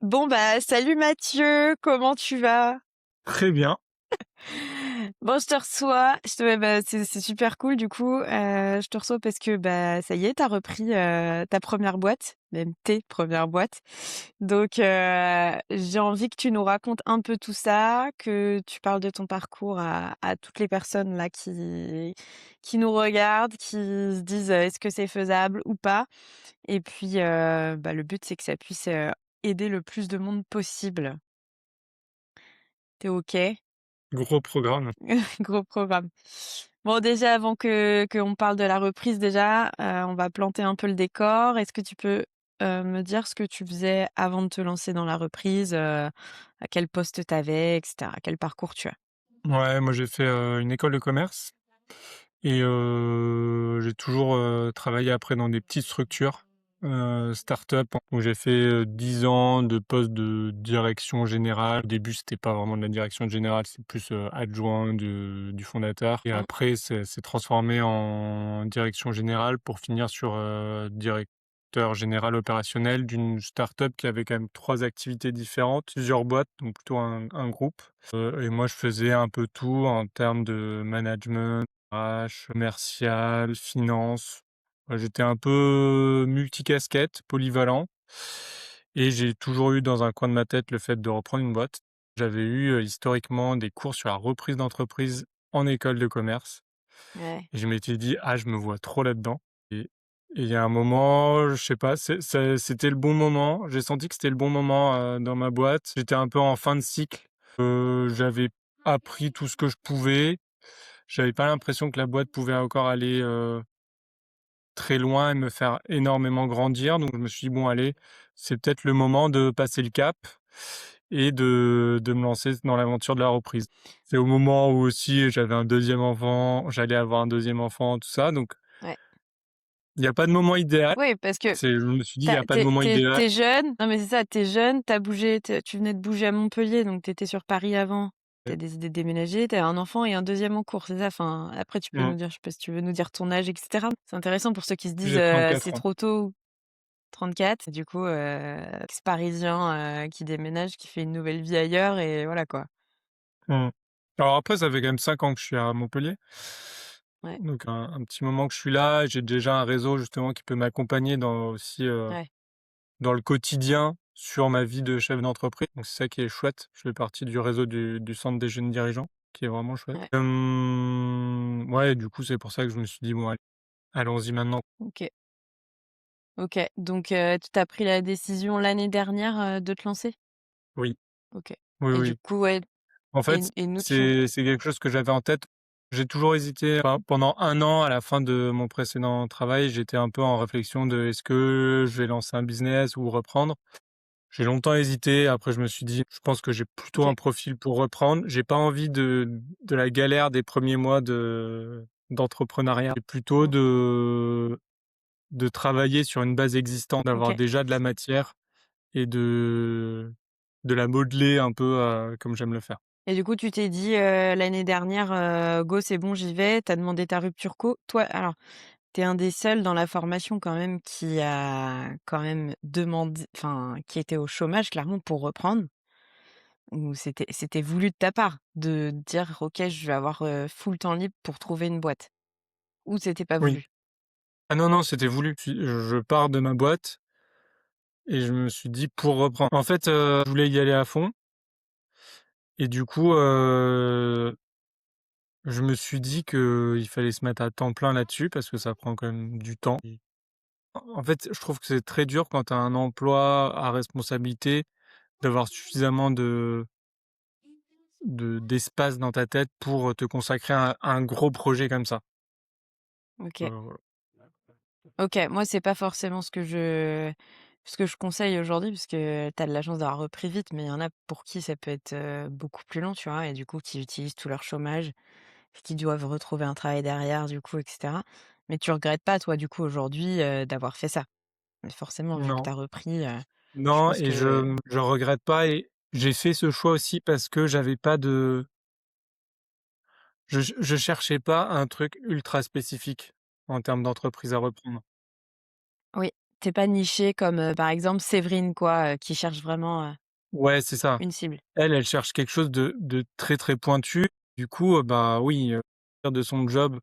Bon bah salut Mathieu, comment tu vas? Très bien. Bon, je te reçois. Bah, c'est super cool du coup. Je te reçois parce que bah ça y est, t'as repris ta première boîte, même tes premières boîtes. Donc j'ai envie que tu nous racontes un peu tout ça, que tu parles de ton parcours à toutes les personnes là qui nous regardent, qui se disent est-ce que c'est faisable ou pas. Et puis bah le but c'est que ça puisse aider le plus de monde possible. T'es OK? Gros programme. Gros programme. Bon, déjà, avant que qu'on parle de la reprise, déjà, on va planter un peu le décor. Est-ce que tu peux me dire ce que tu faisais avant de te lancer dans la reprise, à quel poste t'avais, etc. Quel parcours tu as? Ouais, moi j'ai fait une école de commerce et j'ai toujours travaillé après dans des petites structures, start-up, où j'ai fait 10 ans de poste de direction générale. Au début, c'était pas vraiment de la direction générale, c'est plus adjoint du fondateur. Et Mmh. après, c'est transformé en direction générale pour finir sur directeur général opérationnel d'une start-up qui avait quand même trois activités différentes, plusieurs boîtes, donc plutôt un groupe. Et moi, je faisais un peu tout en termes de management, RH, commercial, finance. Ouais, j'étais un peu multicasquette, polyvalent, et j'ai toujours eu dans un coin de ma tête le fait de reprendre une boîte. J'avais eu historiquement des cours sur la reprise d'entreprise en école de commerce, Ouais. et je m'étais dit: «Ah, je me vois trop là-dedans». Et il y a un moment, je sais pas, c'était le bon moment. J'ai senti que c'était le bon moment dans ma boîte. J'étais un peu en fin de cycle. J'avais appris tout ce que je pouvais. J'avais pas l'impression que la boîte pouvait encore aller très loin et me faire énormément grandir. Donc je me suis dit: «Bon allez, c'est peut-être le moment de passer le cap et de me lancer dans l'aventure de la reprise». C'est au moment où aussi j'avais un deuxième enfant, j'allais avoir un deuxième enfant, tout ça. Donc Ouais. il y a pas de moment idéal. Oui, parce que Je me suis dit: «Il y t'as, a pas de t'es, moment t'es, idéal». t'es jeune. Non, mais c'est ça, t'es jeune, t'as bougé, tu venais de bouger à Montpellier, donc t'étais sur Paris avant. T'as décidé de déménager, t'as un enfant et un deuxième en cours, c'est ça? Enfin, après, tu peux Mmh. nous dire, je sais pas si tu veux nous dire ton âge, etc. C'est intéressant pour ceux qui se disent J'ai 34 c'est ans. trop tôt, 34. Du coup, ex-parisien qui déménage, qui fait une nouvelle vie ailleurs et voilà quoi. Mmh. Alors après, ça fait quand même 5 ans que je suis à Montpellier. Ouais, Donc un petit moment que je suis là. J'ai déjà un réseau justement qui peut m'accompagner dans aussi, ouais, dans le quotidien sur ma vie de chef d'entreprise. Donc c'est ça qui est chouette. Je fais partie du réseau du centre des jeunes dirigeants, qui est vraiment chouette. ouais. Ouais, du coup, c'est pour ça que je me suis dit: «Bon allez, allons-y maintenant». OK, OK. Donc tu as pris la décision l'année dernière, de te lancer? Oui, OK. oui, Et du oui. coup, ouais, En et fait, et nous tu c'est quelque chose que j'avais en tête. J'ai toujours hésité, enfin, pendant un an, à la fin de mon précédent travail, j'étais un peu en réflexion de: «Est-ce que je vais lancer un business ou reprendre?» J'ai longtemps hésité, après je me suis dit: «Je pense que j'ai plutôt un OK. profil pour reprendre». J'ai pas envie de la galère des premiers mois d'entrepreneuriat, et plutôt Mmh. de travailler sur une base existante, d'avoir OK. déjà de la matière et de la modeler un peu, comme j'aime le faire. Et du coup, tu t'es dit, l'année dernière, «Go, c'est bon, j'y vais». Tu as demandé ta rupture co. Toi, alors, tu es un des seuls dans la formation quand même qui a quand même demandé, enfin, qui était au chômage clairement pour reprendre, ou c'était voulu de ta part de dire: «OK, je vais avoir, full temps libre pour trouver une boîte», ou c'était pas Oui. voulu? Ah non, non, c'était voulu. Je pars de ma boîte et je me suis dit pour reprendre. En fait, je voulais y aller à fond, et du coup, je me suis dit qu'il fallait se mettre à temps plein là-dessus parce que ça prend quand même du temps. En fait, je trouve que c'est très dur quand tu as un emploi à responsabilité d'avoir suffisamment d'espace dans ta tête pour te consacrer à un gros projet comme ça. OK. Voilà. OK, moi, c'est pas forcément ce que je conseille aujourd'hui, parce que tu as de la chance d'avoir repris vite, mais il y en a pour qui ça peut être, beaucoup plus long, tu vois? Et du coup, qui utilisent tout leur chômage, qui doivent retrouver un travail derrière, du coup, et cetera. Mais tu regrettes pas, toi, du coup, aujourd'hui, d'avoir fait ça? Mais forcément, vu que tu Non, as repris, je non, pense et que je regrette pas, et j'ai fait ce choix aussi parce que j'avais pas de je cherchais pas un truc ultra spécifique en termes d'entreprise à reprendre. oui, Tu pas niché comme, par exemple Séverine quoi, qui cherche vraiment, Ouais, c'est ça. une cible. Elle cherche quelque chose de très, très pointu. Du coup, bah, oui, faire de son job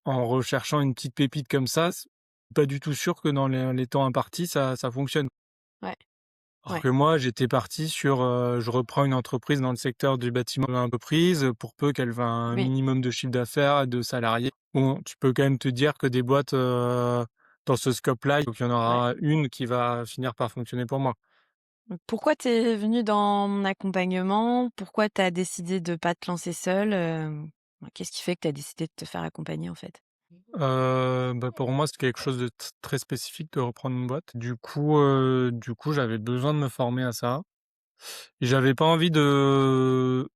en recherchant une petite pépite comme ça, c'est pas du tout sûr que dans les temps impartis, ça fonctionne. Ouais, Alors ouais, que moi, j'étais parti sur, je reprends une entreprise dans le secteur du bâtiment entreprise, pour peu qu'elle ait un oui, minimum de chiffre d'affaires, de salariés. Bon, tu peux quand même te dire que des boîtes, dans ce scope-là, donc il y en ouais. aura une qui va finir par fonctionner pour moi. Donc pourquoi t'es venu dans mon accompagnement? Pourquoi t'as décidé de pas te lancer seule? Qu'est-ce qui fait que t'as décidé de te faire accompagner, en fait? Bah, pour moi, c'est quelque chose de très spécifique de reprendre une boîte. Du coup, j'avais besoin de me former à ça et j'avais pas envie de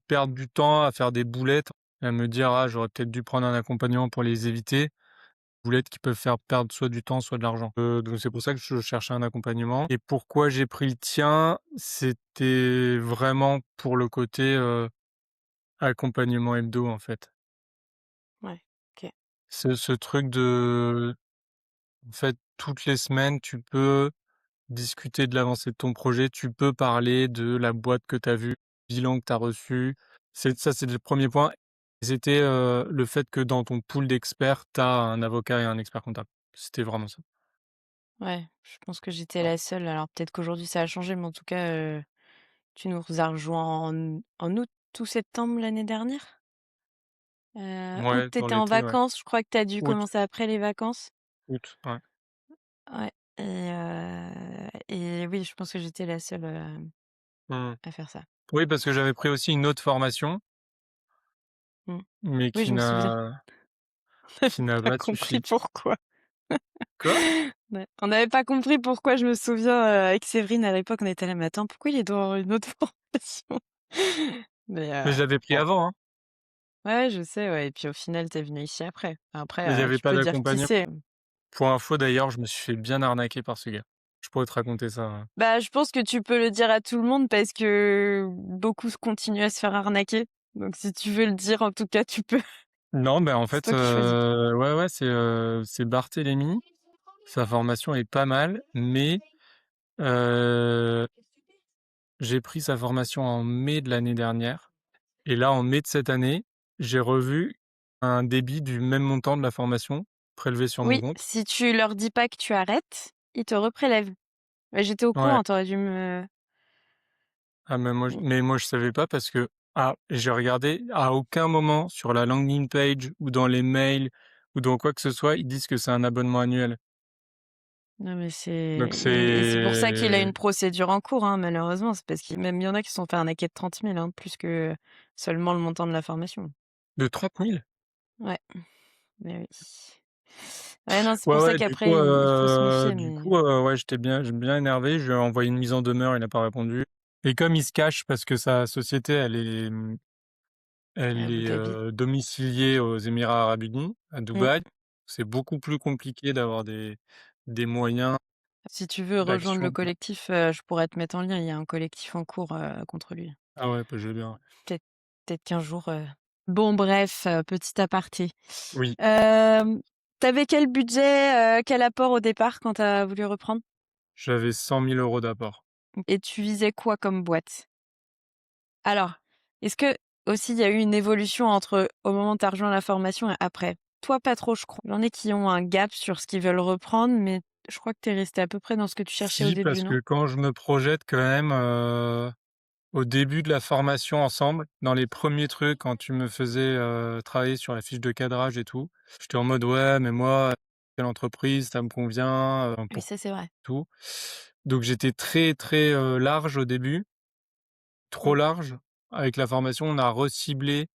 perdre du temps à faire des boulettes et à me dire: «Ah, j'aurais peut-être dû prendre un accompagnement pour les éviter». Boulettes qui peuvent faire perdre soit du temps, soit de l'argent. Donc c'est pour ça que je cherchais un accompagnement et pourquoi j'ai pris le tien, c'était vraiment pour le côté, accompagnement hebdo, en fait. Ouais, OK. Ce truc de en fait, toutes les semaines, tu peux discuter de l'avancée de ton projet, tu peux parler de la boîte que tu as vue, bilan que tu as reçu. C'est le premier point. C'était, le fait que dans ton pool d'experts, tu as un avocat et un expert comptable. C'était vraiment ça. Ouais, je pense que j'étais la seule. Alors peut-être qu'aujourd'hui ça a changé, mais en tout cas, tu nous as rejoints en août ou septembre l'année dernière? Août, Ouais, tu dans étais en l'été, ouais. vacances, je crois que tu as dû Août, commencer après les vacances? août, ouais. Ouais et oui, je pense que j'étais la seule, Mmh. à faire ça. Oui, parce que j'avais pris aussi une autre formation, Mmh. mais Oui, je me souviens. qui n'a Pas pas compris suffi. pourquoi. Quoi? Ouais. On n'avait pas compris pourquoi, je me souviens, avec Séverine à l'époque, on était là: «Mais attends, pourquoi il est dans une autre formation?» Mais Mais je l'avais pris bon. avant, hein. Ouais, ouais, je sais, ouais et puis au final, tu es venue ici après. Mais il y Après, avait tu pas peux dire qui d'accompagnement. c'est. Pour info d'ailleurs, je me suis fait bien arnaquer par ce gars. Je pourrais te raconter ça, hein. Bah, je pense que tu peux le dire à tout le monde parce que beaucoup continuent à se faire arnaquer. Donc si tu veux le dire, en tout cas, tu peux. Non, ben en C'est fait, toi qui choisis. ouais, ouais, c'est Barthélémy. Sa formation est pas mal, mais heu, j'ai pris sa formation en mai de l'année dernière et là, en mai de cette année, j'ai revu un débit du même montant de la formation prélevé sur mon Oui, compte. si tu leur dis pas que tu arrêtes, ils te reprélèvent. Bah, j'étais au Ouais. courant, tu aurais dû me Ah mmh, mais moi je savais pas parce que, j'ai regardé, à aucun moment sur la landing page ou dans les mails ou dans quoi que ce soit, ils disent que c'est un abonnement annuel. non, mais Donc c'est pour ça qu'il a c'est une procédure en cours, hein, malheureusement. C'est parce qu'il même il y en a qui se sont fait arnaquer de 30 000, hein, plus que seulement le montant de la formation. de 30 000. Ouais, mais oui. Ouais, non, c'est Ouais, pour ça ouais, qu'après il faut se méfier, mais ouais, j'ai bien énervé, je lui ai envoyé une mise en demeure, il a pas répondu et comme il se cache parce que sa société, à elle Abu est, Dhabi. domiciliée aux Émirats arabes unis, à Mmh. Dubaï, c'est beaucoup plus compliqué d'avoir des moyens Si tu veux rejoindre le d'action. collectif, je pourrais te mettre en lien. Il y a un collectif en cours, contre lui. Ah ouais, bah, je veux bien. Peut-être peut-être qu'un jour, bon bref, petit aparté. Oui, Hem, tu quel budget, quel apport au départ quand tu as voulu reprendre? j'avais 100 000 € d'apport. Et tu visais quoi comme boîte? Alors, est-ce que aussi il y a eu une évolution entre au moment où tu as rejoint la formation et après? Toi, pas trop, je crois. Il y en a qui ont un gap sur ce qu'ils veulent reprendre, mais je crois que tu es resté à peu près dans ce que tu cherchais au Si, début, parce non? que quand je me projette quand même, au début de la formation ensemble, dans les premiers trucs, quand tu me faisais, travailler sur la fiche de cadrage et tout, j'étais en mode: «Ouais, mais moi, telle entreprise, ça me convient, Oui, pour ça, c'est vrai. tout». Donc j'étais très, très, large au début, trop Mmh. large. Avec la formation, on a reciblé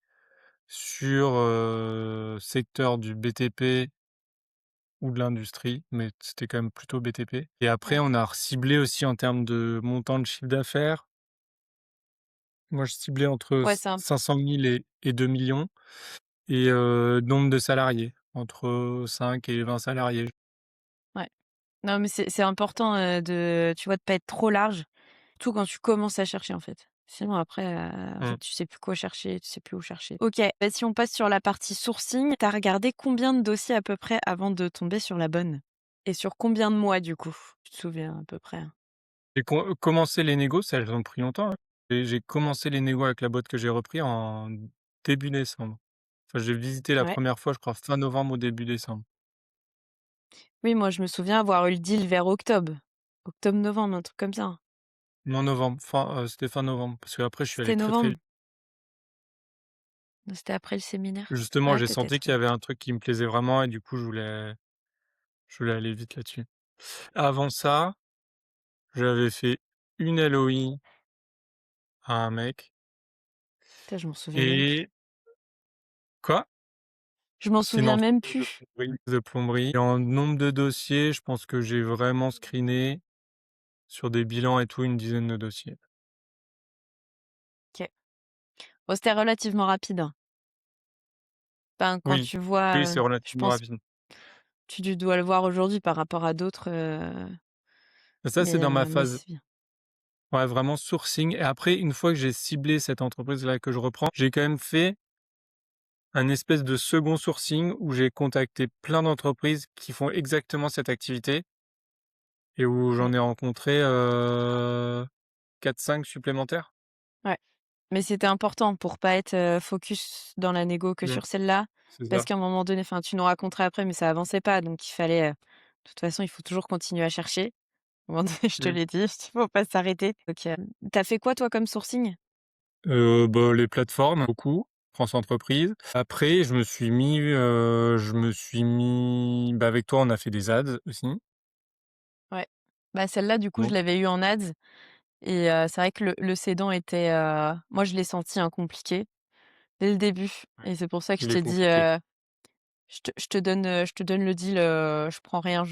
sur, secteur du BTP ou de l'industrie, mais c'était quand même plutôt BTP et après Ouais. on a reciblé aussi en termes de montant de chiffre d'affaires. Moi, je ciblais entre Ouais, c'est un 500 000 et 2 millions et nombre de salariés, entre 5 et 20 salariés. ouais. Non, mais c'est important, de tu vois, de pas être trop large, surtout quand tu commences à chercher, en fait. Sinon après, en fait, Mmh. tu sais plus quoi chercher, tu sais plus où chercher. OK, bah, si on passe sur la partie sourcing, tu as regardé combien de dossiers à peu près avant de tomber sur la bonne? Et sur combien de mois du coup? Tu te souviens à peu près, hein? J'ai commencé les négos, ça elles ont pris longtemps, hein. J'ai commencé les négos avec la boîte que j'ai repris en début décembre. Enfin, j'ai visité la Ouais. première fois, je crois, fin novembre ou début décembre. Oui, moi je me souviens avoir eu le deal vers octobre. Octobre-novembre, un truc comme ça, hein. Non, novembre, c'était fin novembre, parce qu'aprais je suis allé C'était très, très novembre? vite. C'était après le séminaire? Justement, Ouais, j'ai senti peut-être, qu'il y oui. avait un truc qui me plaisait vraiment et du coup, je voulais aller vite là-dessus. Avant ça, j'avais fait une LOI à un mec Putain, je m'en souviens même plus. et quoi? Je m'en C'était une souviens même entreprise plus. de plomberie et en nombre de dossiers, je pense que j'ai vraiment screené sur des bilans et tout, une dizaine de dossiers. OK. Bon, c'était relativement rapide, hein. Enfin, quand Oui, tu oui, vois, c'est je relativement pense rapide. tu dois le voir aujourd'hui par rapport à d'autres, Ça, c'est dans ma mais phase, c'est bien. ouais, vraiment sourcing et après, une fois que j'ai ciblé cette entreprise-là que je reprends, j'ai quand même fait un espèce de second sourcing où j'ai contacté plein d'entreprises qui font exactement cette activité et où OK. j'en ai rencontré, 4-5 supplémentaires. Ouais. Mais c'était important pour pas être, focus dans la négo que Mmh, sur celle-là, c'est parce ça. qu'à un moment donné, enfin, tu nous raconteras après, mais ça avançait pas, donc il fallait, de toute façon, il faut toujours continuer à chercher. À un moment donné, je te Mmh. l'ai dit, il faut pas s'arrêter. Donc, tu fait quoi toi comme sourcing? Bah, les plateformes, beaucoup, France Entreprises. Après, je me suis mis, bah, avec toi, on a fait des ads aussi. Ouais. Bah, celle-là, du coup, je Bon, l'avais eu en ads et c'est vrai que le cédant était, moi, je l'ai senti, hein, compliqué dès le début ouais, et c'est pour ça que je il est t'ai dit, compliqué. je te donne le deal, je prends rien,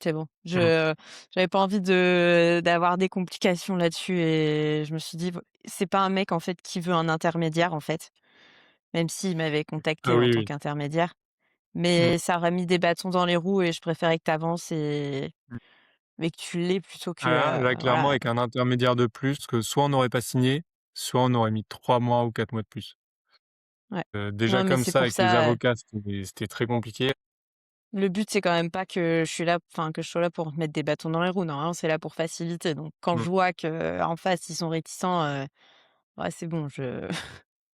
c'est bon. Mmh. J'avais pas envie de d'avoir des complications là-dessus et je me suis dit: C'est pas un mec, en fait, qui veut un intermédiaire, en fait», même s'il m'avait Ah contacté en oui, tant oui. qu'intermédiaire. Mmh, Mais ça aurait mis des bâtons dans les roues et je préférais que tu avances mmh. mais que tu l'aies plutôt que, Ah là, clairement, voilà. avec un intermédiaire de plus, que soit on n'aurait pas signé, soit on aurait mis 3 mois ou 4 mois de plus. Ouais. Déjà Non, mais comme c'est ça, pour avec les ça, avocats, c'était très compliqué. le but, c'est quand même pas que je suis là enfin, que je sois là pour mettre des bâtons dans les roues. Normalement, c'est là pour faciliter. Donc quand Mmh, je vois qu'en face, ils sont réticents, ouais, c'est bon,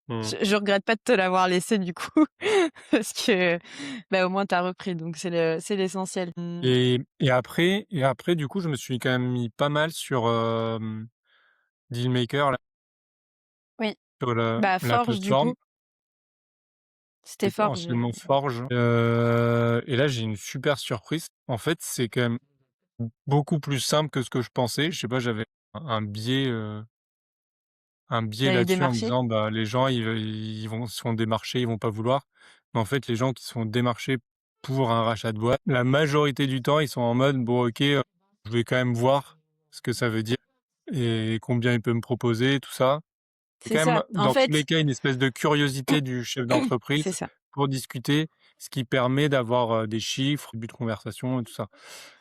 mmh. je regrette pas de te l'avoir laissé du coup parce que, bah, au moins tu as repris donc c'est l'essentiel. Mmh. Et après, du coup, je me suis quand même mis pas mal sur, Dealmaker, là, Oui, sur bah, la Forge du plateforme. coup, c'était C'était Forge, anciennement Forge, et là, j'ai une super surprise. En fait, c'est quand même beaucoup plus simple que ce que je pensais. Je sais pas, j'avais un biais tu eu des là-dessus en me marchés? disant: «Bah, les gens, ils vont se font démarcher, ils vont pas vouloir». Mais en fait, les gens qui se font démarcher pour un rachat de boîte, la majorité du temps, ils sont en mode: «Bon, OK, je vais quand même voir ce que ça veut dire et combien il peut me proposer», tout ça. C'est C'est quand ça. même, En dans tous les fait, cas, une espèce de curiosité du chef d'entreprise c'est ça. pour discuter, ce qui permet d'avoir, des chiffres, début de conversation et tout ça.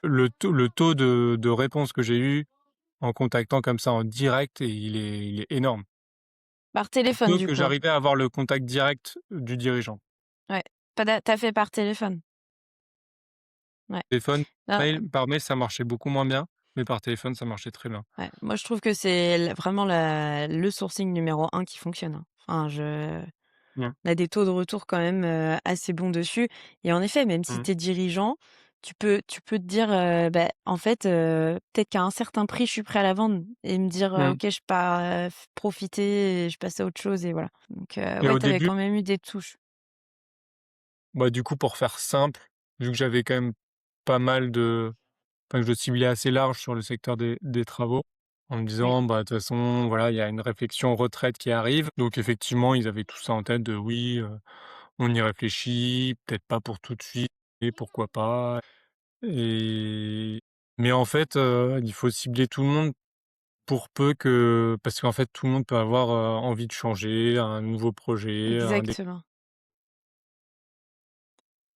Le taux de réponse que j'ai eu en contactant comme ça en direct, et il est énorme. Par Pour téléphone peu du que coup, hein? j'arrivais à avoir le contact direct du dirigeant. Ouais. Tu fait par téléphone? Ouais. Téléphone, Non, par mail, ça marchait beaucoup moins bien, mais par téléphone, ça marchait très bien. ouais. Moi, je trouve que c'est vraiment le sourcing numéro un qui fonctionne, hein. Enfin, Mmh, on a des taux de retour quand même assez bons dessus. Et en effet, même si mmh, tu es dirigeant, tu peux te dire, bah, en fait, peut-être qu'à un certain prix, je suis prêt à la vendre et me dire, mmh. OK, je pars profiter et je passe à autre chose et voilà. Donc, Et ouais, au tu avais début, quand même eu des touches. bah, du coup, pour faire simple, vu que j'avais quand même pas mal de enfin, que je ciblais assez large sur le secteur des travaux, en me Oui, disant: «Bah, de toute façon, voilà, il y a une réflexion retraite qui arrive». Donc effectivement, ils avaient tout ça en tête de: «Oui, on y réfléchit, peut-être pas pour tout de suite, et pourquoi pas?» et mais en fait, il faut cibler tout le monde pour peu que parce qu'en fait, tout le monde peut avoir, envie de changer, un nouveau projet, un dé exactement.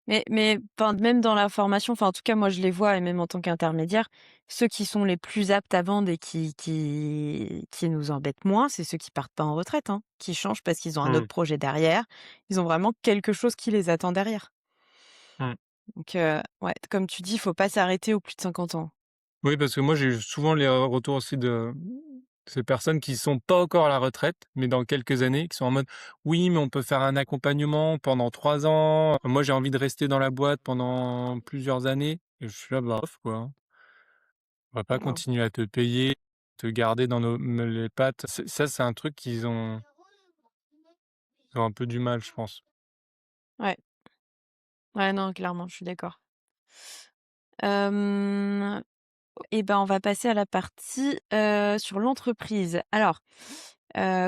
Mais enfin, même dans la formation, enfin, en tout cas, moi, je les vois et même en tant qu'intermédiaire, ceux qui sont les plus aptes à vendre et qui nous embêtent moins, c'est ceux qui partent pas en retraite, hein, qui changent parce qu'ils ont un autre mmh, projet derrière. Ils ont vraiment quelque chose qui les attend derrière. mmh. Donc ouais, comme tu dis, il faut pas s'arrêter aux plus de 50 ans. Oui, parce que moi, j'ai eu souvent les retours aussi de ces personnes qui sont pas encore à la retraite, mais dans quelques années, qui sont en mode: «Oui, mais on peut faire un accompagnement pendant 3 ans. Moi, j'ai envie de rester dans la boîte pendant plusieurs années» et je suis là: «Bah, bof, quoi, hein. On va pas Waouh. continuer à te payer, te garder dans les pattes». C'est un truc ils ont un peu du mal, je pense. Ouais. Ouais, non, clairement, je suis d'accord. Hem Et ben, on va passer à la partie, sur l'entreprise. Alors,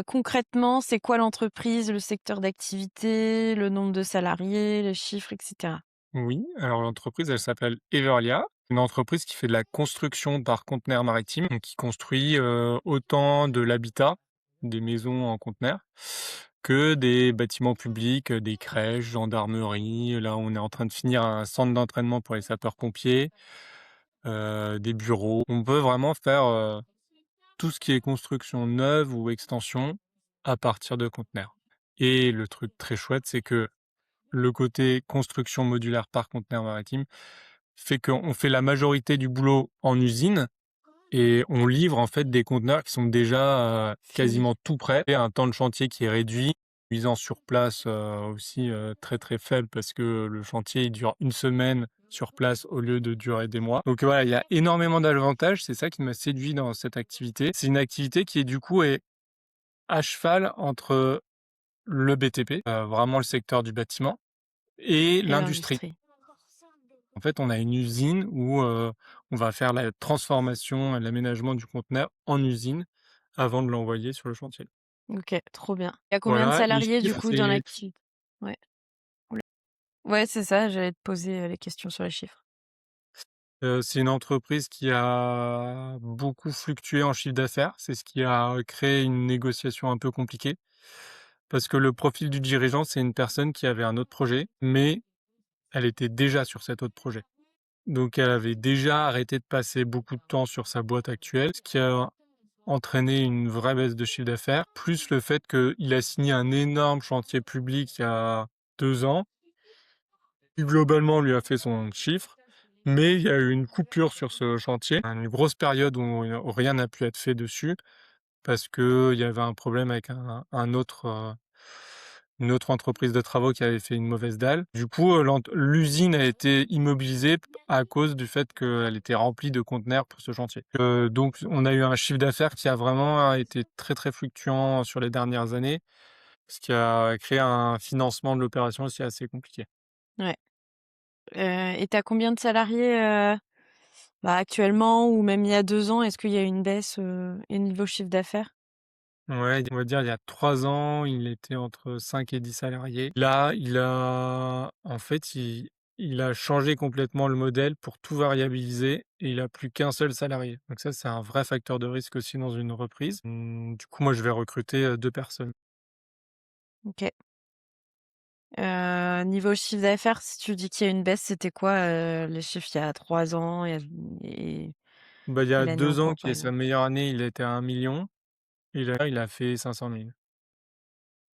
concrètement, c'est quoi l'entreprise, le secteur d'activité, le nombre de salariés, les chiffres et cetera? Oui, alors l'entreprise, elle s'appelle Everlia. Une entreprise qui fait de la construction par conteneurs maritimes, donc qui construit autant de l'habitat, des maisons en conteneurs, que des bâtiments publics, des crèches, gendarmerie. Là, on est en train de finir un centre d'entraînement pour les sapeurs-pompiers, des bureaux. On peut vraiment faire tout ce qui est construction neuve ou extension à partir de conteneurs. Et le truc très chouette, c'est que le côté construction modulaire par conteneur maritime fait qu'on fait la majorité du boulot en usine et on livre en fait des conteneurs qui sont déjà, Fini. quasiment tout prêts et un temps de chantier qui est réduit, nuisance sur place, aussi, très, très faible parce que le chantier il dure une semaine sur place au lieu de durer des mois. Donc voilà, il y a énormément d'avantages, c'est ça qui m'a séduit dans cette activité. C'est une activité qui est du coup est à cheval entre le BTP, vraiment le secteur du bâtiment et Et l'industrie. l'industrie. En fait, on a une usine où, on va faire la transformation et l'aménagement du conteneur en usine avant de l'envoyer sur le chantier. OK, trop bien. Il y a combien de Voilà, les salariés du chiffres, coup dans l'activité? Ouais. Oula. Ouais, c'est ça, j'allais te poser, les questions sur les chiffres. c'est une entreprise qui a beaucoup fluctué en chiffre d'affaires. C'est ce qui a créé une négociation un peu compliquée parce que le profil du dirigeant, c'est une personne qui avait un autre projet, mais elle était déjà sur cet autre projet. Donc elle avait déjà arrêté de passer beaucoup de temps sur sa boîte actuelle, ce qui a entraîné une vraie baisse de chiffre d'affaires, plus le fait qu'il a signé un énorme chantier public il y a 2 ans, qui globalement lui a fait son chiffre, mais il y a eu une coupure sur ce chantier, une grosse période où rien n'a pu être fait dessus, parce qu'il y avait un problème avec un autre, une autre entreprise de travaux qui avait fait une mauvaise dalle. Du coup, l'usine a été immobilisée à cause du fait qu'elle était remplie de conteneurs pour ce chantier. Donc on a eu un chiffre d'affaires qui a vraiment été très, très fluctuant sur les dernières années, ce qui a créé un financement de l'opération aussi assez compliqué. Ouais. Et tu combien de salariés, bah, actuellement ou même il y a 2 ans? Est-ce qu'il y a une baisse, et niveau chiffre d'affaires? Ouais, on va dire il y a 3 ans, il était entre 5 et 10 salariés. Là, il a changé complètement le modèle pour tout variabiliser et il a plus qu'un seul salarié. Donc ça, c'est un vrai facteur de risque aussi dans une reprise. Du coup, moi, je vais recruter, 2 personnes. OK. Niveau chiffre d'affaires, si tu dis qu'il y a une baisse, c'était quoi, les chiffres il y a 3 ans et Bah, il y et a l'année en 2 ans cours, qui par est sa exemple? meilleure année, il était à 1 million et là, il a fait 500 000.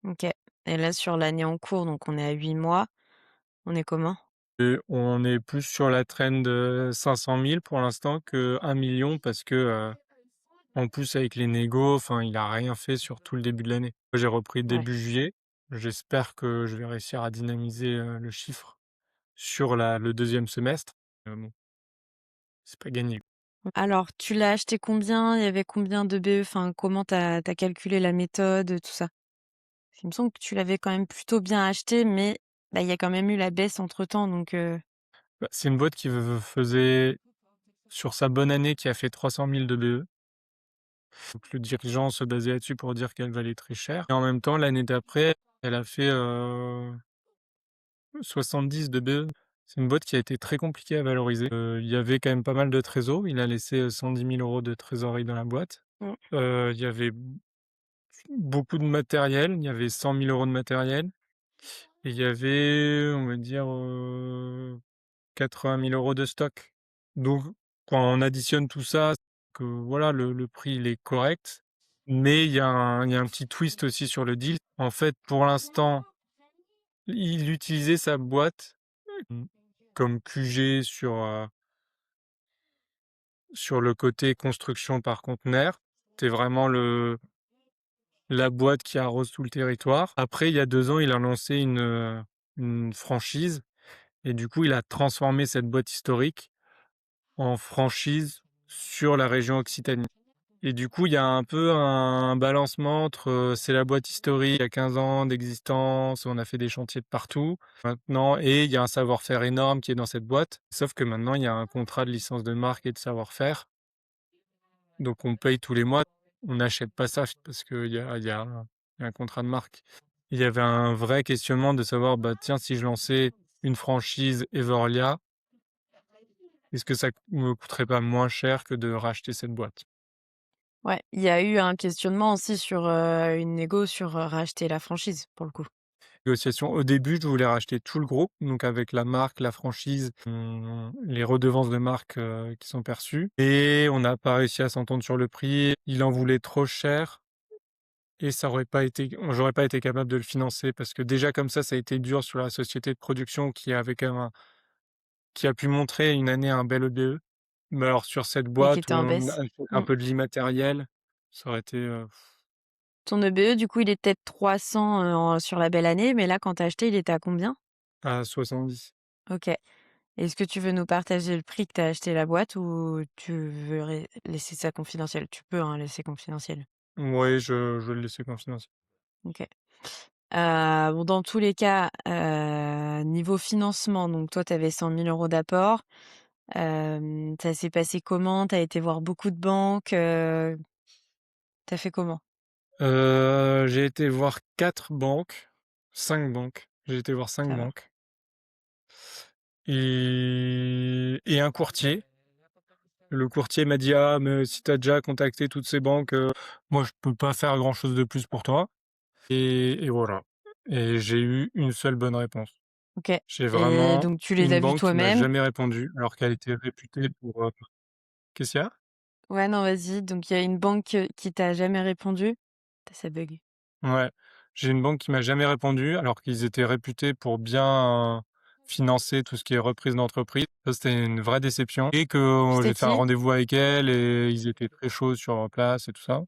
OK. Et là, sur l'année en cours, donc on est à 8 mois, on est comment? Et on est plus sur la trend, 500 000 pour l'instant que 1 million parce que, en plus, avec les négos, enfin, il a rien fait sur tout le début de l'année. Moi, j'ai repris Ouais. début juillet. J'espère que je vais réussir à dynamiser, le chiffre sur le deuxième semestre. Bon, c'est pas gagné. Alors, tu l'as acheté combien? Il y avait combien de BE? Enfin, comment t'as as calculé la méthode, tout ça? Parce qu'il me semble que tu l'avais quand même plutôt bien acheté, mais bah, il y a quand même eu la baisse entre-temps, donc Bah, c'est une boîte qui faisait sur sa bonne année, qui a fait 300 000 de BE. Donc le dirigeant se basait là-dessus pour dire qu'elle valait très cher et en même temps, l'année d'après, elle a fait, 70 de BE. C'est une boîte qui a été très compliquée à valoriser. Il y avait quand même pas mal de trésor. Il a laissé, 110 000 € de trésorerie dans la boîte. mmh, Il y avait beaucoup de matériel, il y avait 100 000 € de matériel et il y avait, on va dire, 80 000 € de stock. Donc quand on additionne tout ça, que voilà, le prix, il est correct, mais il y a un petit twist aussi sur le deal. En fait, pour l'instant, il utilisait sa boîte, comme QG sur le côté construction par conteneur. C'était vraiment la boîte qui arrose tout le territoire. Après, il y a 2 ans, il a lancé une franchise et du coup, il a transformé cette boîte historique en franchise sur la région Occitanie. Et du coup, il y a un peu un balancement entre, c'est la boîte historique, il y a 15 ans d'existence, on a fait des chantiers de partout. Maintenant et il y a un savoir-faire énorme qui est dans cette boîte. Sauf que maintenant, il y a un contrat de licence de marque et de savoir-faire. Donc on paye tous les mois. On n'achète pas ça parce qu'il y a un contrat de marque. Il y avait un vrai questionnement de savoir, bah, tiens, si je lançais une franchise Everlia, est-ce que ça me coûterait pas moins cher que de racheter cette boîte? Ouais, il y a eu un questionnement aussi sur, une négo sur, racheter la franchise, pour le coup. Négociation. Au début, je voulais racheter tout le groupe, donc avec la marque, la franchise, les redevances de marque, qui sont perçues et on n'a pas réussi à s'entendre sur le prix. Il en voulait trop cher et j'aurais pas été capable de le financer parce que déjà comme ça a été dur sur la société de production qui avait quand même qui a pu montrer une année un bel EBE. Mais alors sur cette Oui, qui boîte était où en on baisse. achète un Mmh. peu de l'immatériel, ça aurait été, Ton EBE, du coup, il était de 300, sur la belle année, mais là, quand tu as acheté, il était à combien? à 70. OK. Est-ce que tu veux nous partager le prix que tu as acheté la boîte ou tu veux laisser ça confidentiel? Tu peux, hein, laisser confidentiel. Oui, je vais le laisser confidentiel. OK. Bon, dans tous les cas, niveau financement, donc toi, tu avais 100 000 € d'apport. Ça s'est passé comment? Tu as été voir beaucoup de banques? Tu as fait comment? J'ai été voir 4 banques, 5 banques. J'ai été voir 5 Ça va. banques et un courtier. Le courtier m'a dit: «Ah, mais si tu as déjà contacté toutes ces banques, moi je peux pas faire grand chose de plus pour toi» et voilà et j'ai eu une seule bonne réponse. OK, J'ai et vraiment donc tu les une as vus banque qui m'a toi-même? jamais répondu alors qu'elle était réputée pour, qu'est-ce qu'il y a? Ouais, non, vas-y. Donc il y a une banque, qui t'a jamais répondu? Ça bug. Ouais, j'ai une banque qui m'a jamais répondu alors qu'ils étaient réputés pour bien, financer tout ce qui est reprise d'entreprise. Ça, c'était une vraie déception et que, C'était j'ai fait un qui? rendez-vous avec elle et ils étaient très chauds sur place et tout ça.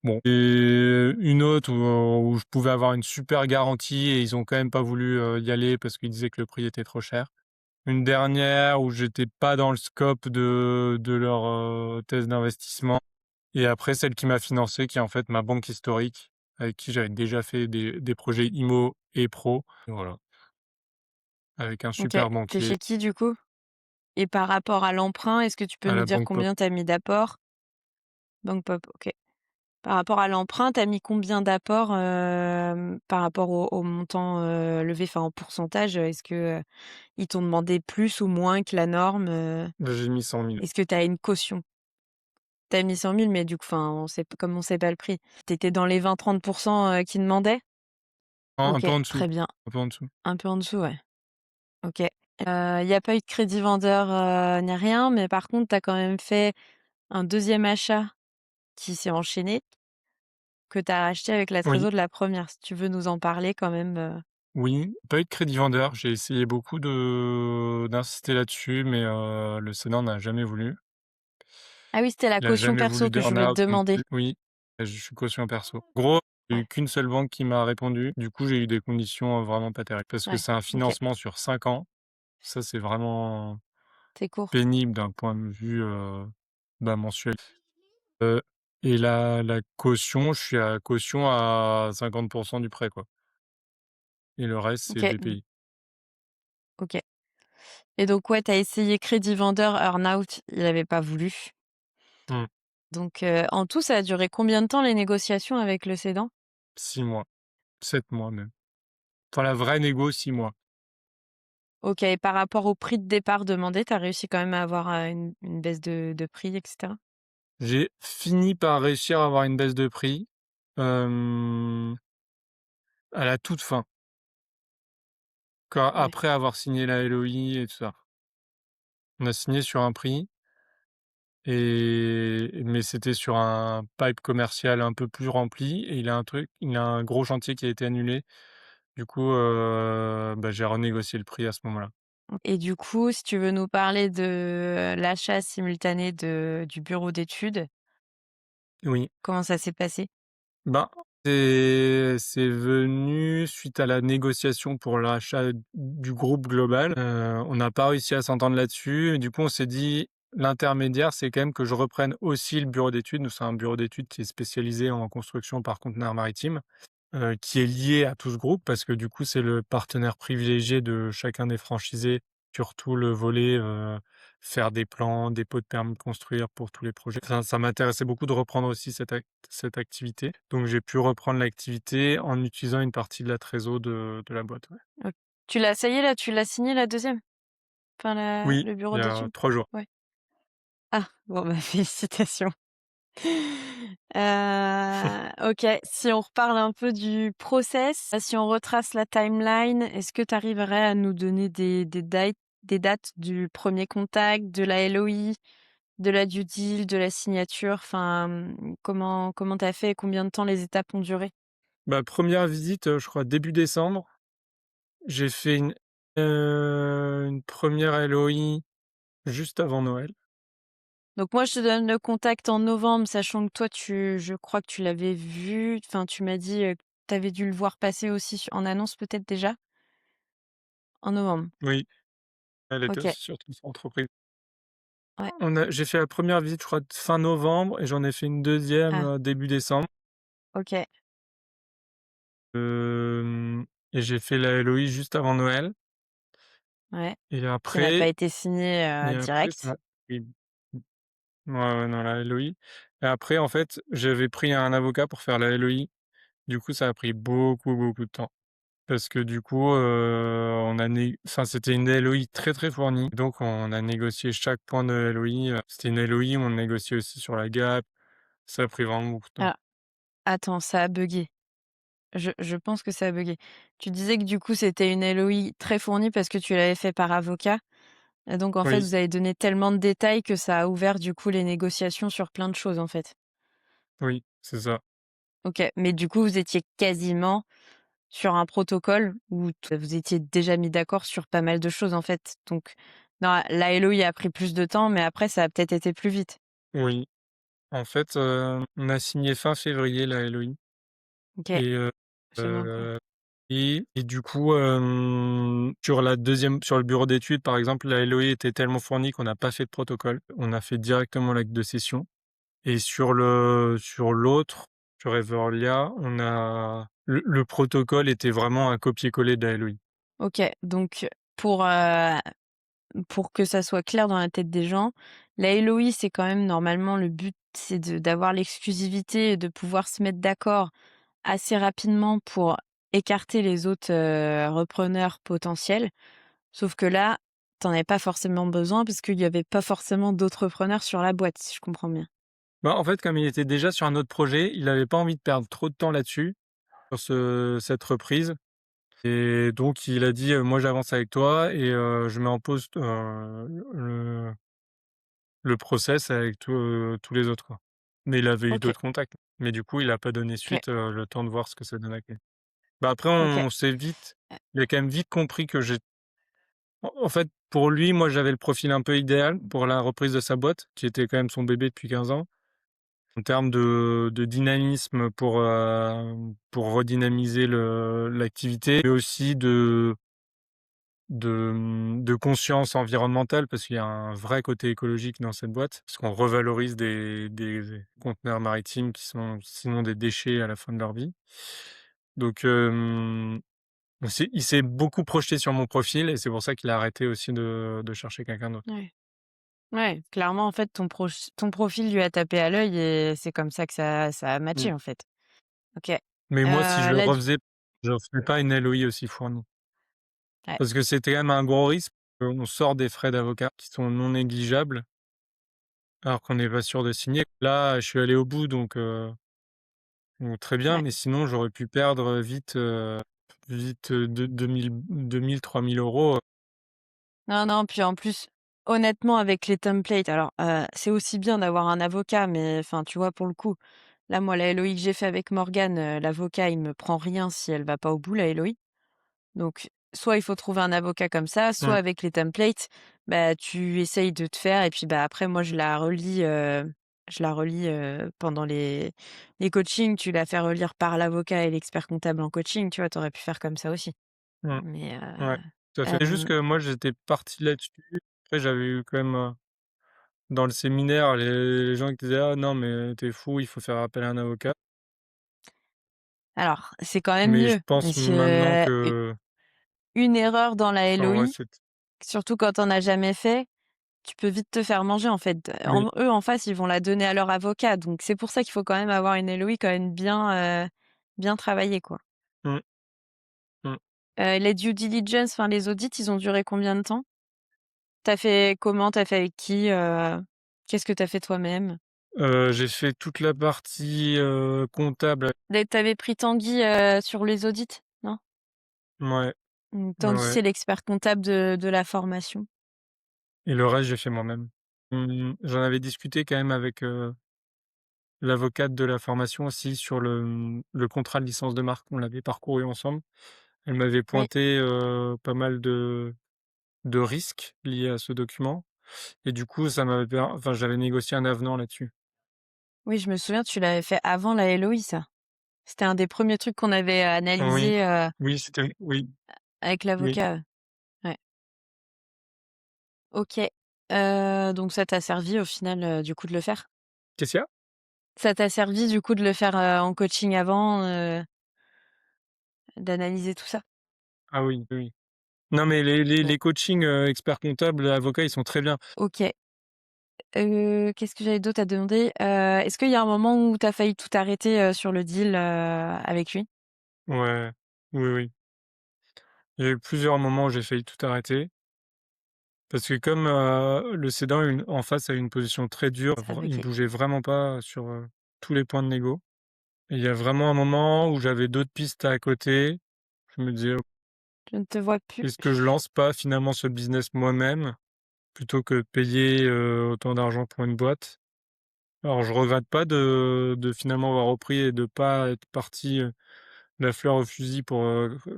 Bon et une autre où je pouvais avoir une super garantie et ils ont quand même pas voulu, y aller parce qu'ils disaient que le prix était trop cher. Une dernière où j'étais pas dans le scope de leur, thèse d'investissement et après celle qui m'a financé qui est en fait ma banque historique avec qui j'avais déjà fait des projets IMO et pro. Voilà, avec un OK. super Tu banquier chez qui du coup? Et par rapport à l'emprunt, est-ce que tu peux à nous la dire Banque Pop. combien tu as mis d'apport? Banque Pop, OK. Par rapport à l'emprunt, tu as mis combien d'apport, par rapport au montant, levé, enfin en pourcentage, est-ce que, ils t'ont demandé plus ou moins que la norme, J'ai mis 100 000. Est-ce que tu as une caution? Tu as mis 100 000, mais du coup, enfin, on sait comme on sait pas le prix. Tu étais dans les 20-30 qu'ils demandaient? Un OK, peu en dessous, très bien. un peu en dessous. Un peu en dessous, ouais. OK. Il y a pas eu de crédit vendeur, ni rien, mais par contre, tu as quand même fait un deuxième achat qui s'est enchaîné, que tu as racheté avec la Oui, trésor de la première. Si tu veux nous en parler quand même, oui, pas eu de crédit vendeur. J'ai essayé beaucoup de d'insister là-dessus, mais le Sénat n'a jamais voulu. Ah oui, c'était la Il a caution jamais perso voulu que je voulais te d'earn-out non demander. plus. Oui, je suis caution perso. En gros, j'ai Ouais, eu qu'une seule banque qui m'a répondu. Du coup, j'ai eu des conditions, vraiment pas terribles parce que ouais, c'est un OK. financement sur 5 ans. Ça, c'est vraiment C'est court. pénible d'un point de vue, bah, mensuel. Heu et la caution, je suis à caution à 50 du prêt, quoi et le reste, c'est OK, BPI. OK, et donc ouais, tu as essayé crédit vendeur, earn-out, il avait pas voulu. Mmh. Donc en tout, ça a duré combien de temps les négociations avec le cédant? 6 mois, 7 mois même. Enfin, la vraie négo, 6 mois. OK, et par rapport au prix de départ demandé, tu as réussi quand même à avoir, une baisse de prix et cetera? J'ai fini par réussir à avoir une baisse de prix, hem, à la toute fin, quand Ouais. après avoir signé la LOI et tout ça. On a signé sur un prix mais c'était sur un pipe commercial un peu plus rempli et il a un gros chantier qui a été annulé. Du coup, bah, j'ai renégocié le prix à ce moment-là. Et du coup, si tu veux nous parler de l'achat simultané du bureau d'études, Oui. comment ça s'est passé? Ben, c'est venu suite à la négociation pour l'achat du groupe global. On n'a pas réussi à s'entendre là-dessus et du coup, on s'est dit: «L'intermédiaire, c'est quand même que je reprenne aussi le bureau d'études». Nous, c'est un bureau d'études qui est spécialisé en construction par conteneurs maritimes. Qui est lié à tout ce groupe parce que du coup, c'est le partenaire privilégié de chacun des franchisés sur tout le volet, faire des plans, dépôt de permis de construire pour tous les projets. Ça m'intéressait beaucoup de reprendre aussi cette activité. Donc j'ai pu reprendre l'activité en utilisant une partie de la trésor de la boîte, ouais. OK. Tu l'as ça y est là, tu l'as signé la deuxième. Enfin Oui, le bureau il y a d'études? 3 jours. Ouais. Ah, bon, bah, félicitations. OK, si on reparle un peu du process, si on retrace la timeline, est-ce que tu arriverais à nous donner des dates du premier contact, de la LOI, de la due deal, de la signature? Enfin, comment tu as fait et combien de temps les étapes ont duré? Ma première visite, je crois début décembre. J'ai fait une 1re LOI juste avant Noël. Donc moi, je te donne le contact en novembre, sachant que toi, je crois que tu l'avais vu, enfin, tu m'as dit, que tu avais dû le voir passer aussi en annonce peut-être déjà? En novembre. Oui, elle était OK, aussi sur toute entreprise. ouais. J'ai fait la première visite, je crois, fin novembre et j'en ai fait une deuxième Ah, début décembre. OK, Hem et j'ai fait la LOI juste avant Noël ouais. et Qui n'a pas après été signé, ça direct. a pris ouais, ouais, non, la LOI et après, en fait, j'avais pris un avocat pour faire la LOI. Du coup, ça a pris beaucoup, beaucoup de temps parce que du coup, on a c'était une LOI très, très fournie. Donc on a négocié chaque point de LOI, c'était une LOI où on négociait aussi sur la gap. Ça a pris vraiment beaucoup de temps. Ah, attends, ça a buggé. Je pense que ça a buggé. Tu disais que du coup, c'était une LOI très fournie parce que tu l'avais fait par avocat et donc en fait, Oui, vous avez donné tellement de détails que ça a ouvert du coup les négociations sur plein de choses, en fait? oui, c'est ça. OK, mais du coup, vous étiez quasiment sur un protocole où vous étiez déjà mis d'accord sur pas mal de choses, en fait. Donc non, la LOI a pris plus de temps, mais après ça a peut-être été plus vite. Oui. En fait, on a signé fin février la LOI OK, et seulement quoi. heu et du coup, sur le bureau d'études, par exemple, la LOI était tellement fournie qu'on n'a pas fait de protocole. On a fait directement l'acte de cession et sur l'autre, sur Everlia, on a le protocole était vraiment un copier-coller de la LOI. OK, donc pour, heu, pour que ça soit clair dans la tête des gens, la LOI, c'est quand même normalement le but, c'est d'avoir l'exclusivité et de pouvoir se mettre d'accord assez rapidement pour écarter les autres, repreneurs potentiels. Sauf que là, tu en avais pas forcément besoin parce qu'il y avait pas forcément d'autres repreneurs sur la boîte, si je comprends bien? Bah, en fait, comme il était déjà sur un autre projet, il avait pas envie de perdre trop de temps là-dessus, sur cette reprise. Et donc il a dit: «Moi j'avance avec toi et je mets en pause, le process avec tous les autres, quoi». Mais il avait eu OK, d'autres contacts. Mais du coup, il a pas donné OK, suite, le temps de voir ce que ça donnait. Bah, après OK. on s'est vite il a quand même vite compris que en fait, pour lui, moi j'avais le profil un peu idéal pour la reprise de sa boîte, qui était quand même son bébé depuis 15 ans. En termes de dynamisme pour redynamiser l'activité, mais aussi de conscience environnementale parce qu'il y a un vrai côté écologique dans cette boîte, parce qu'on revalorise des conteneurs maritimes qui sont sinon des déchets à la fin de leur vie. Donc, il s'est beaucoup projeté sur mon profil et c'est pour ça qu'il a arrêté aussi de chercher quelqu'un d'autre. Ouais. Ouais, clairement, en fait, ton profil lui a tapé à l'œil et c'est comme ça que ça a matché, Mmh. en fait. OK. Mais moi, si je le Là, du refaisais, je ne ferais pas une LOI aussi fournie. ouais, Parce que c'était quand même un gros risque. On sort des frais d'avocat qui sont non négligeables, alors qu'on n'est pas sûr de signer. Là, je suis allé au bout donc très bien, ouais. mais sinon j'aurais pu perdre vite, de 2 000-3 000 €. Non, non, puis en plus, honnêtement, avec les templates, alors, c'est aussi bien d'avoir un avocat, mais enfin, tu vois, pour le coup, là, moi, la LOI que j'ai fait avec Morgane, l'avocat, il me prend rien si elle va pas au bout, la LOI. Donc soit il faut trouver un avocat comme ça, soit Mmh, avec les templates, bah, tu essayes de te faire et puis, bah, après moi je la relis, pendant les coachings, tu la fais relire par l'avocat et l'expert comptable en coaching, tu vois? Tu aurais pu faire comme ça aussi. mmh, Mais, ouais, tout à fait. C'est juste hem, que moi, j'étais parti là-dessus. Après, j'avais eu quand même, dans le séminaire, les gens qui disaient: «Ah non, mais t'es fou, il faut faire appel à un avocat». alors c'est quand même Mais je mieux pense parce maintenant que, que une erreur dans la enfin, ouais, LOI, c'est surtout quand on as jamais fait, tu peux vite te faire manger en fait. oui, Eux en face, ils vont la donner à leur avocat, donc c'est pour ça qu'il faut quand même avoir une LOI quand même bien travaillée, quoi. mmh, mmh. Les due diligence, enfin les audits, ils ont duré combien de temps? T'as fait comment? T'as fait avec qui? Qu'est-ce que t'as fait toi-même? J'ai fait toute la partie, comptable. Tu pris Tanguy, sur les audits, non? Ouais, ouais, Tanguy, ouais, c'est l'expert comptable de la formation. et le reste, j'ai fait moi-même. J'en avais discuté quand même avec, l'avocate de la formation aussi sur le contrat de licence de marque. On l'avait parcouru ensemble. Elle m'avait Oui, pointé, pas mal de risques liés à ce document et du coup, ça m'avait per enfin, j'avais négocié un avenant là-dessus. oui, je me souviens, tu l'avais fait avant la LOI ça. C'était un des premiers trucs qu'on avait Oui, analysé, oui, c'était oui, avec oui. l'avocat, ouais. OK. Donc ça t'a servi au final, du coup de le faire? Qu'est-ce qu'il y a? Ça t'a servi du coup de le faire, en coaching avant, d'analyser tout ça? Ah oui, oui, oui. Non, mais les Bon, les coachings, experts comptables, avocats, ils sont très bien. OK. Qu'est-ce que j'avais d'autre à demander? Est-ce qu'il y a un moment où tu as failli tout arrêter, sur le deal, avec lui? Ouais, oui, oui. Il y a eu plusieurs moments où j'ai failli tout arrêter parce que comme, le cédant une en face a une position très dure, Ça il OK. bougeait vraiment pas sur, tous les points de négo et il y a vraiment un moment où j'avais d'autres pistes à côté. Je me disais: Je ne te vois plus. «Est-ce que je lance pas finalement ce business moi-même plutôt que de payer, autant d'argent pour une boîte?» Alors je regrette pas de finalement avoir repris et de pas être parti, la fleur au fusil pour,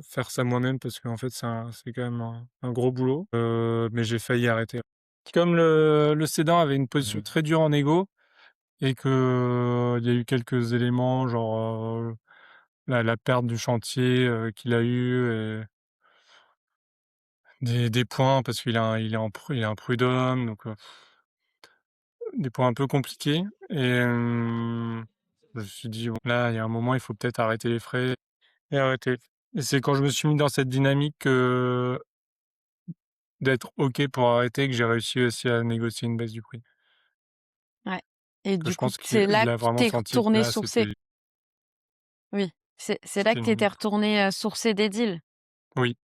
faire ça moi-même parce qu'en fait c'est quand même un gros boulot, mais j'ai failli arrêter. Comme le cédant avait une position très dure en négo et que, il y a eu quelques éléments genre, la perte du chantier, qu'il a eu et des points parce qu'il est un prud'homme donc, des points un peu compliqués et je me suis dit: «Bon là, il y a un moment, il faut peut-être arrêter les frais et arrêter». Et c'est quand je me suis mis dans cette dynamique d'être OK pour arrêter que j'ai réussi aussi à négocier une baisse du prix. Ouais et Que du je coup, pense c'est là qu'il que a tu vraiment t'es senti que retourné là, sourcer? Oui, c'est là c'était que une tu étais limite. retourné, sourcer des deals? Oui,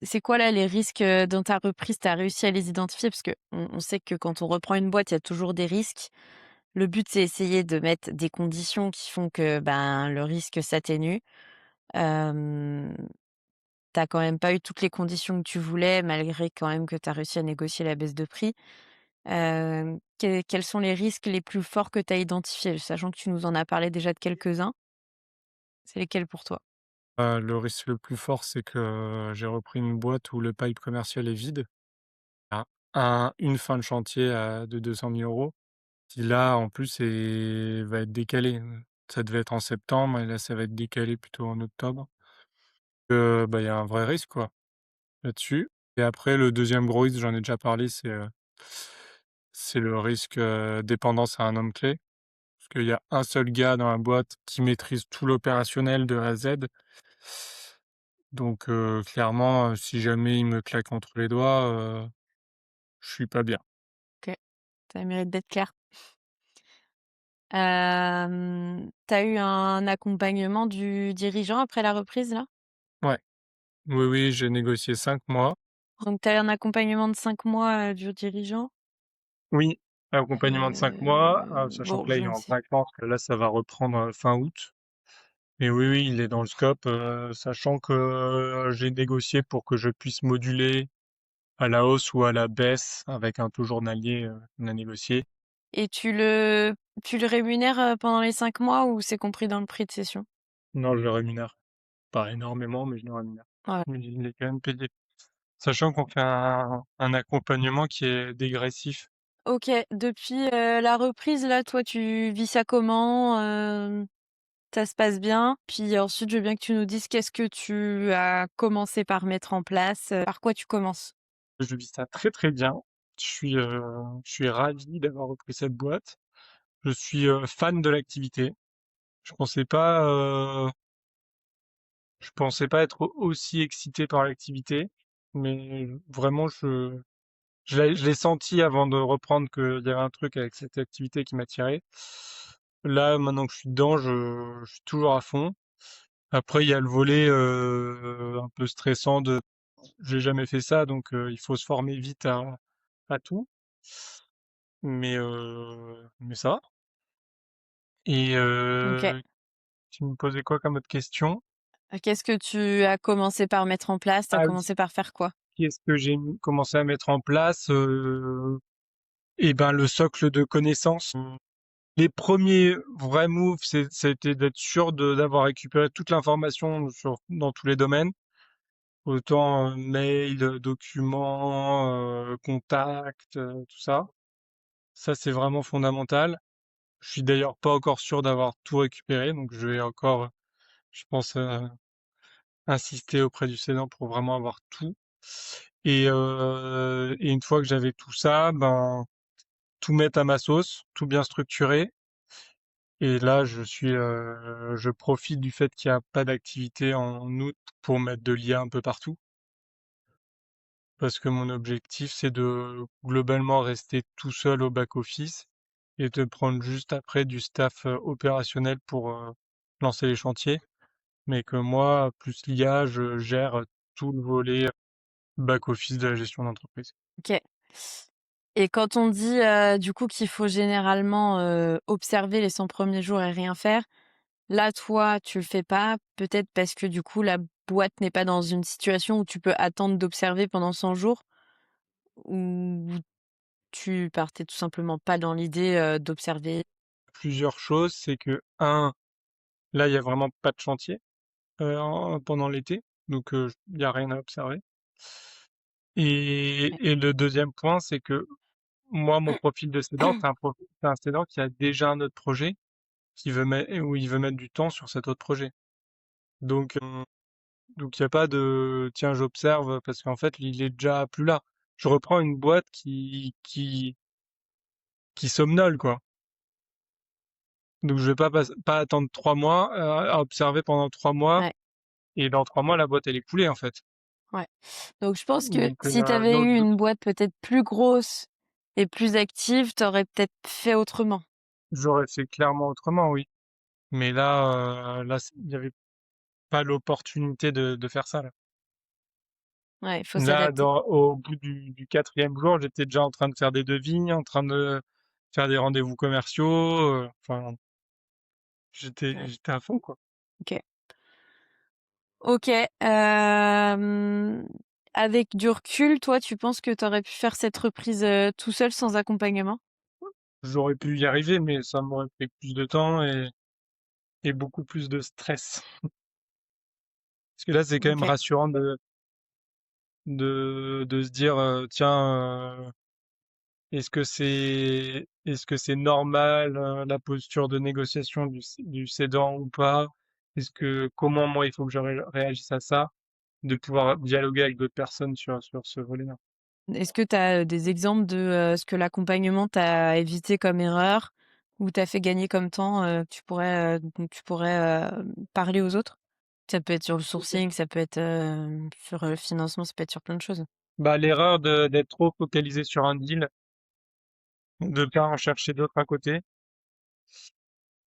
C'est quoi là les risques, dans ta reprise? Tu as réussi à les identifier? Parce qu'on sait que quand on reprend une boîte, il y a toujours des risques. Le but, c'est essayer de mettre des conditions qui font que, ben, le risque s'atténue. Hem, tu quand même pas eu toutes les conditions que tu voulais malgré quand même que tu as réussi à négocier la baisse de prix. Quels sont les risques les plus forts que tu as identifiés? Sachant que tu nous en as parlé déjà de quelques-uns, c'est lesquels pour toi? le risque le plus fort, c'est que j'ai repris une boîte où le pipe commercial est vide, à une fin de chantier de 200 000 € qui là, en plus va être décalé. Ça devait être en septembre et là, ça va être décalé plutôt en octobre. Bah, il y a un vrai risque, quoi, là-dessus et après le deuxième gros risque, j'en ai déjà parlé, c'est le risque, dépendance à un homme clé. Parce qu'il y a un seul gars dans la boîte qui maîtrise tout l'opérationnel de A à Z. Donc clairement, si jamais il me claque entre les doigts, je suis pas bien. OK, ça mérite d'être clair. Tu eu un accompagnement du dirigeant après la reprise là? Ouais, oui, oui, j'ai négocié 5 mois. Donc tu as eu un accompagnement de 5 mois, du dirigeant? Oui, accompagnement de 5 mois, sachant Bon, que là, je il est ne en sais vacances, que là, ça va reprendre, fin août. Mais oui, oui, il est dans le scope, sachant que, j'ai négocié pour que je puisse moduler à la hausse ou à la baisse avec un taux journalier, qu'on a négocié. et tu le rémunères, pendant les 5 mois ou c'est compris dans le prix de cession? Non, je le rémunère. Pas énormément, mais je le rémunère. Ouais. Mais il est quand même payé. Sachant qu'on fait un accompagnement qui est dégressif. OK, depuis, la reprise là, toi tu vis ça comment? Ça se passe bien? Puis ensuite, je veux bien que tu nous dises qu'est-ce que tu as commencé par mettre en place, par quoi tu commences? Je vis ça très, très bien. Je suis ravi d'avoir repris cette boîte. Je suis, fan de l'activité. Je pensais pas, je pensais pas être aussi excité par l'activité, mais vraiment je l'ai senti avant de reprendre qu'il y avait un truc avec cette activité qui m'attirait. Là, maintenant que je suis dedans, je suis toujours à fond. Après, il y a le volet un peu stressant de j'ai jamais fait ça, donc il faut se former vite à tout. Mais ça va. Et OK. tu me posais quoi comme autre question? Qu'est-ce que tu as commencé par mettre en place? Tu as Ah oui, commencé par faire quoi? qu'est-ce que commencé à mettre en place? Et ben le socle de connaissances. Les premiers vrais moves, c'était d'être sûr d'avoir récupéré toute l'information dans tous les domaines, autant mail, documents, contacts, tout ça. Ça, c'est vraiment fondamental. Je suis d'ailleurs pas encore sûr d'avoir tout récupéré, donc je vais encore, je pense, insister auprès du cédant pour vraiment avoir tout. Et une fois que j'avais tout ça, ben tout mettre à ma sauce, tout bien structurer. Et là, je profite du fait qu'il y a pas d'activité en août pour mettre de l'IA un peu partout. Parce que mon objectif, c'est de globalement rester tout seul au back-office et de prendre juste après du staff opérationnel pour lancer les chantiers. Mais que moi, plus l'IA, je gère tout le volet back-office de la gestion d'entreprise. OK. Et quand on dit, du coup qu'il faut généralement, observer les 100 premiers jours et rien faire, là, toi, tu le fais pas, peut-être parce que du coup la boîte n'est pas dans une situation où tu peux attendre d'observer pendant 100 jours? Ou tu partais tout simplement pas dans l'idée, d'observer? Plusieurs choses, c'est que, un, là, il y a vraiment pas de chantier pendant l'été, donc il y a rien à observer. Ouais. Et le deuxième point, c'est que moi, mon profil de cédant, c'est un cédant qui a déjà un autre projet où il veut mettre du temps sur cet autre projet. Donc, donc il n'y a pas de tiens, j'observe parce qu'en fait, il est déjà plus là. Je reprends une boîte qui somnole, quoi. Donc je vais pas attendre 3 mois à observer pendant 3 mois Ouais, et dans 3 mois la boîte elle est coulée en fait. ouais. Donc je pense que Donc, si tu avais eu une boîte peut-être plus grosse et plus active, tu aurais peut-être fait autrement. j'aurais fait clairement autrement, oui. Mais là, il y avait pas l'opportunité de faire ça là. Ouais, il faut Là, s'adapter. au bout du quatrième jour, j'étais déjà en train de faire des devis, en train de faire des rendez-vous commerciaux. Enfin, Ouais, j'étais à fond quoi. OK. OK, avec du recul, toi, tu penses que tu aurais pu faire cette reprise, tout seul sans accompagnement? J'aurais pu y arriver, mais ça m'aurait pris plus de temps et beaucoup plus de stress. Parce que là, c'est quand même OK. rassurant de se dire, tiens, est-ce que c'est normal, la posture de négociation du cédant ou pas? Comment moi il faut que je réagisse à ça? De pouvoir dialoguer avec d'autres personnes sur ce volet-là. Est-ce que tu as, des exemples de, ce que l'accompagnement t'a évité comme erreur ou t'a fait gagner comme temps, dont tu pourrais, parler aux autres? Ça peut être sur le sourcing, ça peut être, sur, le financement, ça peut être sur plein de choses. Bah, l'erreur d'être trop focalisé sur un deal, de pas en chercher d'autres à côté.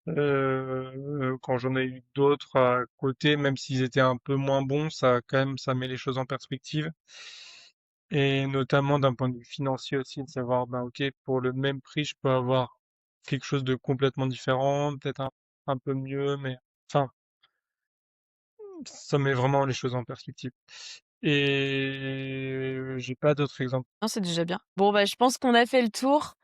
Quand j'en ai eu d'autres à côté, même s'ils étaient un peu moins bons, ça met les choses en perspective. Et notamment d'un point de vue financier aussi, de savoir, ben, ok, pour le même prix, je peux avoir quelque chose de complètement différent, peut-être un peu mieux, mais enfin, ça met vraiment les choses en perspective. Et j'ai pas d'autres exemples. Non, c'est déjà bien. Bon, bah, je pense qu'on a fait le tour.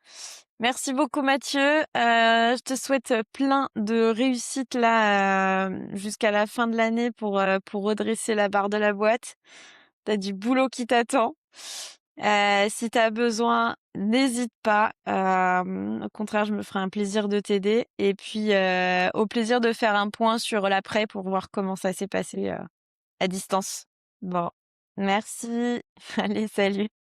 Merci beaucoup Mathieu. Je te souhaite plein de réussite là jusqu'à la fin de l'année pour redresser la barre de la boîte. Tu du boulot qui t'attend. Si tu besoin, n'hésite pas. Au contraire, je me ferai un plaisir de t'aider et puis, au plaisir de faire un point sur l'après pour voir comment ça s'est passé, à distance. Bon, merci. Allez, salut.